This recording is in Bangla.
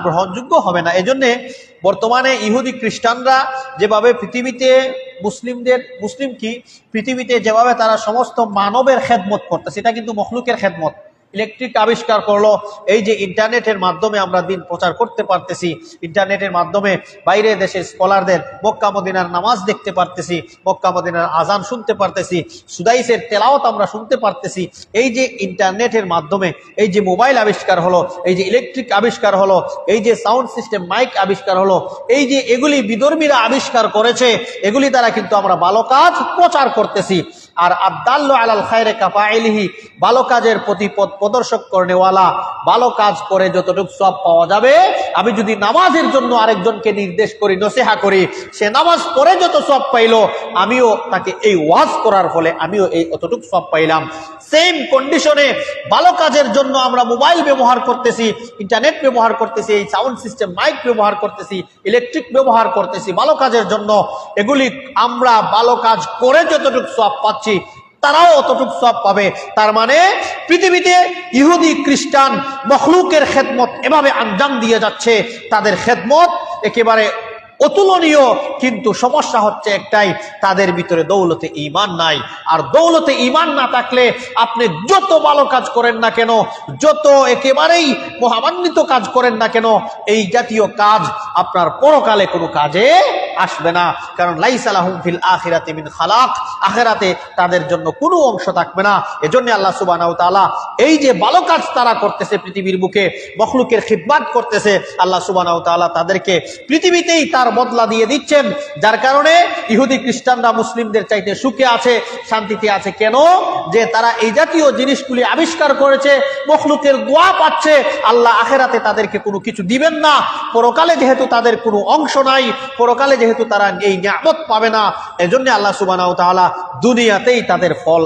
গ্রহণযোগ্য হবে না। এজন্যে বর্তমানে ইহুদি খ্রিস্টানরা যেভাবে পৃথিবীতে মুসলিম কি পৃথিবীতে যেভাবে তারা সমস্ত মানবের খেদমত করতেছে, এটা কিন্তু মখলুকের খেদমত। ইলেকট্রিক আবিষ্কার করলো, এই যে ইন্টারনেটের মাধ্যমে আমরা দিন প্রচার করতে পারতেছি, ইন্টারনেটের মাধ্যমে বাইরে দেশের স্কলারদের মক্কা মদিনার নামাজ দেখতে পারতেছি, মক্কা মদিনার আজান শুনতে পারতেছি, সুদাইসের তেলাওয়াত আমরা শুনতে পারতেছি। এই যে ইন্টারনেটের মাধ্যমে এই যে মোবাইল আবিষ্কার হলো, এই যে ইলেকট্রিক আবিষ্কার হলো, এই যে সাউন্ড সিস্টেম মাইক আবিষ্কার হলো, এই যে এগুলি বিধর্মীরা আবিষ্কার করেছে, এগুলি দ্বারা কিন্তু আমরা ভালো কাজ প্রচার করতেছি। আর আদাল্লু আলাল খায়রে কাফাইলিহি, ভালো কাজের প্রতি পথ প্রদর্শক করেওয়ালা, ভালো কাজ করে যতটুকু সওয়াব পাওয়া যাবে, আমি যদি নামাজের জন্য আরেকজনকে নির্দেশ করি, নসিহা করি, সে নামাজ পড়ে যত সওয়াব পাইলো, আমিও তাকে এই ওয়াজ করার ফলে আমিও এই অতটুকু সওয়াব পাইলাম। সেম কন্ডিশনে ভালো কাজের জন্য আমরা মোবাইল ব্যবহার করতেছি, ইন্টারনেট ব্যবহার করতেছি, এই সাউন্ড সিস্টেম মাইক ব্যবহার করতেছি, ইলেকট্রিক ব্যবহার করতেছি ভালো কাজের জন্য। এগুলি আমরা ভালো কাজ করে যতটুকু সওয়াব পাচ্ছি, তারাও অতটুকু সওয়াব পাবে। তার মানে পৃথিবীতে ইহুদি খ্রিস্টান মখলুকের খেদমত এভাবে আঞ্জাম দিয়ে যাচ্ছে, তাদের খেদমত একেবারে অতুলনীয়। কিন্তু সমস্যা হচ্ছে একটাই, তাদের ভিতরে দৌলতে ঈমান নাই। আর দৌলতে ঈমান না থাকলে আপনি যত ভালো কাজ করেন না কেন, যত একেবারেই মহামান্বিত কাজ করেন না কেন, এই জাতীয় কাজ আপনার পরকালে কোনো কাজে আসবে না। কারণ লাইসা লাহুম ফিল আখিরাতি মিন খালাক, আখিরাতে তাদের জন্য কোনো অংশ থাকবে না। এজন্য আল্লাহ সুবহানাহু ওয়া তাআলা এই যে ভালো কাজ তারা করতেছে, পৃথিবীর বুকে মখলুকের খিদমত করতেছে, আল্লাহ সুবহানাহু ওয়া তাআলা তাদেরকে পৃথিবীতেই তার বদলা দিয়ে দিচ্ছেন। যার কারণে ইহুদি খ্রিস্টানরা মুসলিমদের চাইতে সুখে আছে, শান্তিতে আছে। কেন? যে তারা এই জাতীয় জিনিসগুলি আবিষ্কার করেছে, মখলুকের দোয়া পাচ্ছে। আল্লাহ আখিরাতে তাদেরকে কোনো কিছু দিবেন না। পরকালে যেহেতু তাদের কোনো অংশ নাই, পরকালে যেহেতু তারা এই নিয়ামত পাবে না, এজন্য আল্লাহ সুবহানাহু ওয়া তাআলা দুনিয়াতেই তাদের ফল